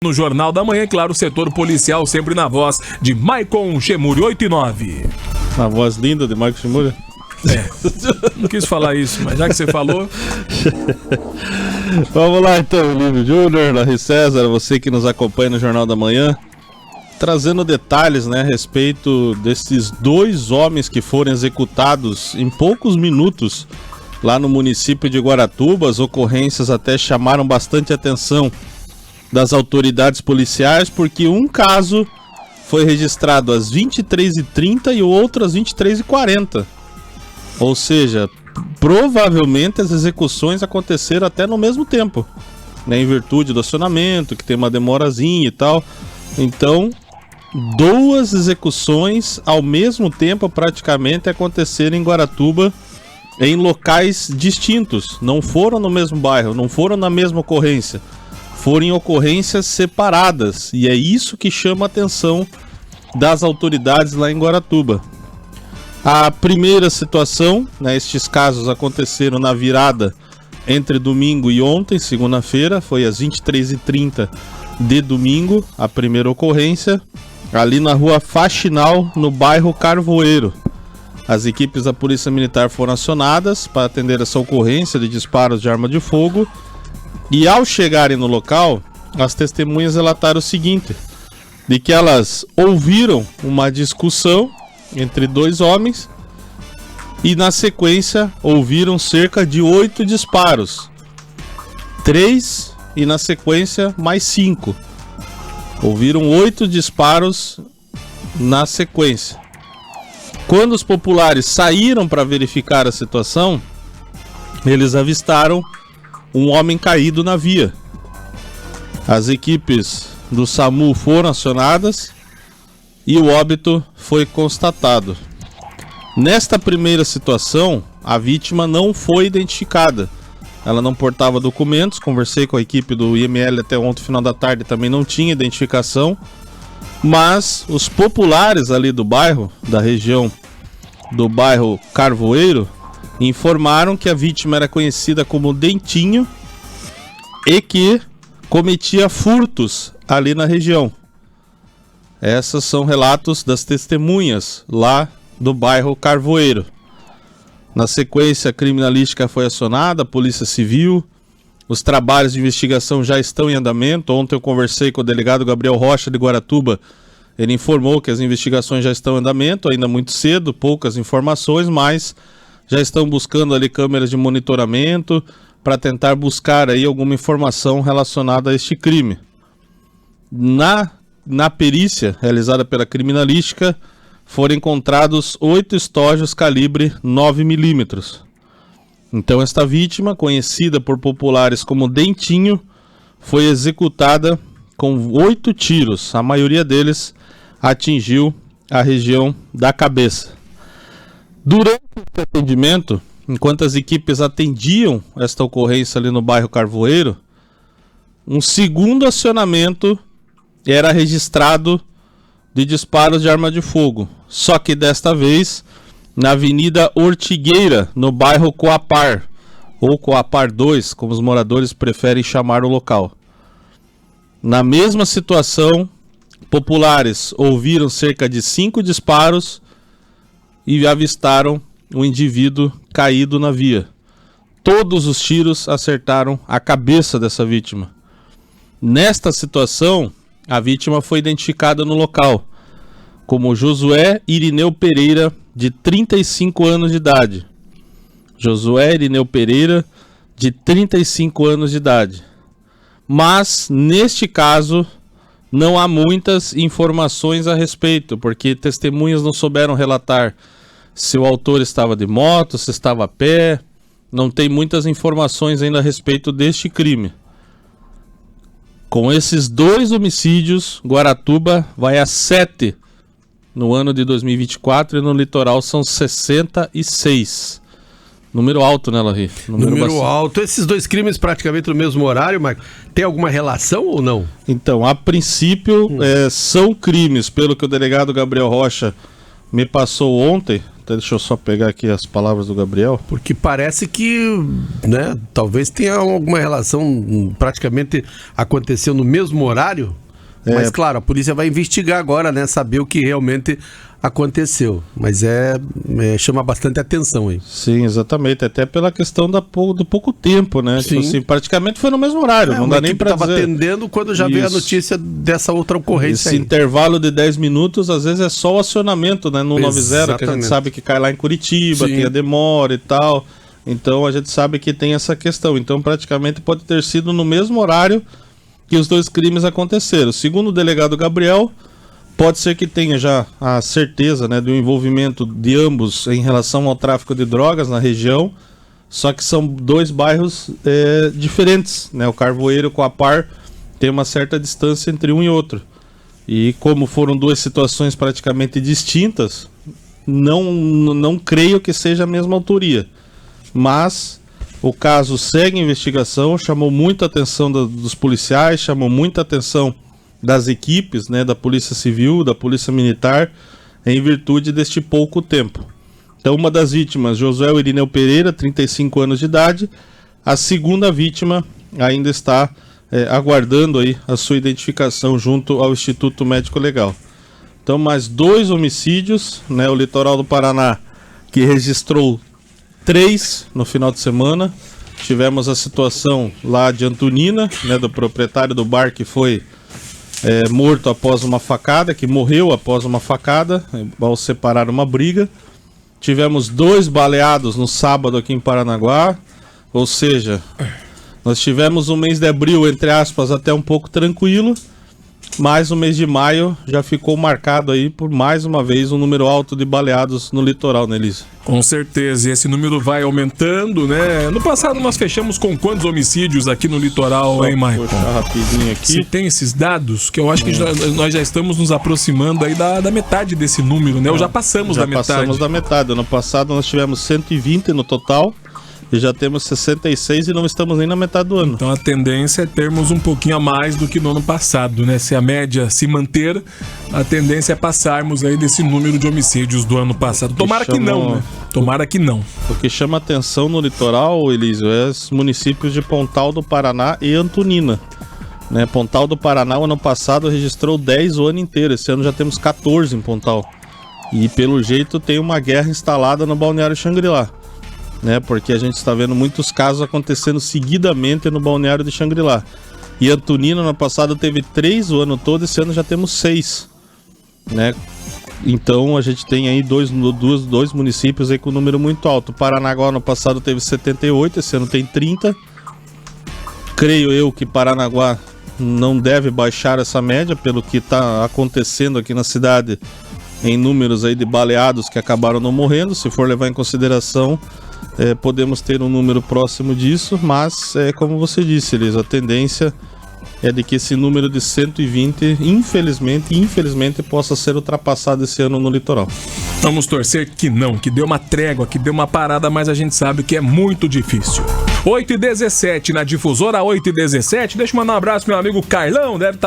No Jornal da Manhã, claro, o setor policial sempre na voz de Maicon Chemuri, 8 e 9. Uma voz linda de Maicon Chemuri? Não quis falar isso, mas já que você falou... Vamos lá então, Olívio Júnior, Larry César, você que nos acompanha no Jornal da Manhã, trazendo detalhes, né, a respeito desses dois homens que foram executados em poucos minutos lá no município de Guaratuba. As ocorrências até chamaram bastante atenção das autoridades policiais, porque um caso foi registrado às 23h30 e o outro às 23h40. Ou seja, provavelmente as execuções aconteceram até no mesmo tempo, né, em virtude do acionamento, que tem uma demorazinha e tal. Então, duas execuções ao mesmo tempo praticamente aconteceram em Guaratuba, em locais distintos. Não foram no mesmo bairro, não foram na mesma ocorrência. Foram em ocorrências separadas, e é isso que chama a atenção das autoridades lá em Guaratuba. A primeira situação, né, estes casos aconteceram na virada entre domingo e ontem, segunda-feira, foi às 23h30 de domingo, a primeira ocorrência, ali na rua Faxinal, no bairro Carvoeiro. As equipes da Polícia Militar foram acionadas para atender essa ocorrência de disparos de arma de fogo. E ao chegarem no local, as testemunhas relataram o seguinte, de que elas ouviram uma discussão entre dois homens e na sequência ouviram cerca de 8 disparos. 3 e na sequência mais 5. Ouviram 8 disparos na sequência. Quando os populares saíram para verificar a situação, eles avistaram um homem caído na via. As equipes do SAMU foram acionadas e o óbito foi constatado. Nesta primeira situação, a vítima não foi identificada. Ela não portava documentos. Conversei com a equipe do IML até ontem, final da tarde, também não tinha identificação. Mas os populares ali do bairro, da região do bairro Carvoeiro, informaram que a vítima era conhecida como Dentinho e que cometia furtos ali na região. Esses são relatos das testemunhas lá do bairro Carvoeiro. Na sequência, a criminalística foi acionada, a Polícia Civil. Os trabalhos de investigação já estão em andamento. Ontem eu conversei com o delegado Gabriel Rocha de Guaratuba. Ele informou que as investigações já estão em andamento, ainda muito cedo, poucas informações, mas já estão buscando ali câmeras de monitoramento para tentar buscar aí alguma informação relacionada a este crime. Na perícia realizada pela criminalística, foram encontrados 8 estojos calibre 9mm. Então esta vítima, conhecida por populares como Dentinho, foi executada com 8 tiros. A maioria deles atingiu a região da cabeça. Durante o atendimento, enquanto as equipes atendiam esta ocorrência ali no bairro Carvoeiro, um segundo acionamento era registrado de disparos de arma de fogo. Só que desta vez na Avenida Ortigueira, no bairro Coapar, ou Coapar 2, como os moradores preferem chamar o local. Na mesma situação, populares ouviram cerca de 5 disparos e avistaram um indivíduo caído na via. Todos os tiros acertaram a cabeça dessa vítima. Nesta situação, a vítima foi identificada no local como Josué Irineu Pereira, de 35 anos de idade. Josué Irineu Pereira, de 35 anos de idade. Mas, neste caso, não há muitas informações a respeito, porque testemunhas não souberam relatar se o autor estava de moto, se estava a pé. Não tem muitas informações ainda a respeito deste crime. Com esses 2 homicídios, Guaratuba vai a 7 no ano de 2024 e no litoral são 66. Número alto, né, Larry? Número alto. Esses 2 crimes praticamente no mesmo horário, mas tem alguma relação ou não? Então, a princípio, são crimes, pelo que o delegado Gabriel Rocha me passou ontem. Até deixa eu só pegar aqui as palavras do Gabriel. Porque parece que, né, talvez tenha alguma relação, praticamente aconteceu no mesmo horário. Mas claro, a polícia vai investigar agora, né, saber o que realmente aconteceu. Mas chama bastante atenção aí. Sim, exatamente. Até pela questão do pouco tempo, né? Sim. Tipo assim, praticamente foi no mesmo horário. Não dá nem pra dizer. Estava atendendo quando já veio a notícia dessa outra ocorrência. Esse aí. intervalo de 10 minutos, às vezes é só o acionamento, né? No 90, que a gente sabe que cai lá em Curitiba, Sim. tem a demora e tal. Então a gente sabe que tem essa questão. Então praticamente pode ter sido no mesmo horário que os dois crimes aconteceram. Segundo o delegado Gabriel, pode ser que tenha já a certeza, né, do envolvimento de ambos em relação ao tráfico de drogas na região, só que são dois bairros diferentes, né? O Carvoeiro com a Par tem uma certa distância entre um e outro. E como foram duas situações praticamente distintas, não creio que seja a mesma autoria. Mas o caso segue em investigação, chamou muita atenção dos policiais, chamou muita atenção das equipes, né, da Polícia Civil, da Polícia Militar, em virtude deste pouco tempo. Então, uma das vítimas, Josué Irineu Pereira, 35 anos de idade. A segunda vítima ainda está aguardando aí a sua identificação junto ao Instituto Médico Legal. Então, mais 2 homicídios, né, o litoral do Paraná, que registrou 3 no final de semana. Tivemos a situação lá de Antonina, né, do proprietário do bar que foi morto após uma facada, que morreu após uma facada, ao separar uma briga. Tivemos 2 baleados no sábado aqui em Paranaguá, ou seja, nós tivemos um mês de abril, entre aspas, até um pouco tranquilo, mas o mês de maio já ficou marcado aí por mais uma vez um número alto de baleados no litoral, né, Elisa? Com certeza, e esse número vai aumentando, né? No passado nós fechamos com quantos homicídios aqui no litoral, hein, Maicon? Vou puxar rapidinho aqui. Se tem esses dados, que eu acho que nós já estamos nos aproximando aí da metade desse número, né? Ou já passamos da metade. Já passamos da metade. Ano passado nós tivemos 120 no total. E já temos 66 e não estamos nem na metade do ano. Então a tendência é termos um pouquinho a mais do que no ano passado, né? Se a média se manter, a tendência é passarmos aí desse número de homicídios do ano passado. Tomara que não, né? Tomara que não. O que chama atenção no litoral, Elísio, é os municípios de Pontal do Paraná e Antonina. Né? Pontal do Paraná, o ano passado, registrou 10 o ano inteiro. Esse ano já temos 14 em Pontal. E pelo jeito tem uma guerra instalada no Balneário Xangri-Lá. Né, porque a gente está vendo muitos casos acontecendo seguidamente no Balneário de Xangri-Lá. E Antonina, no ano passado, teve 3 o ano todo, esse ano já temos 6. Né? Então a gente tem aí dois municípios aí com um número muito alto. Paranaguá, no passado, teve 78, esse ano tem 30. Creio eu que Paranaguá não deve baixar essa média, pelo que está acontecendo aqui na cidade, em números aí de baleados que acabaram não morrendo. Se for levar em consideração, podemos ter um número próximo disso, mas como você disse, Elis, a tendência é de que esse número de 120, infelizmente, possa ser ultrapassado esse ano no litoral. Vamos torcer que não, que dê uma trégua, que dê uma parada, mas a gente sabe que é muito difícil. 8h17 na Difusora, 8h17. Deixa eu mandar um abraço pro meu amigo Carlão, deve estar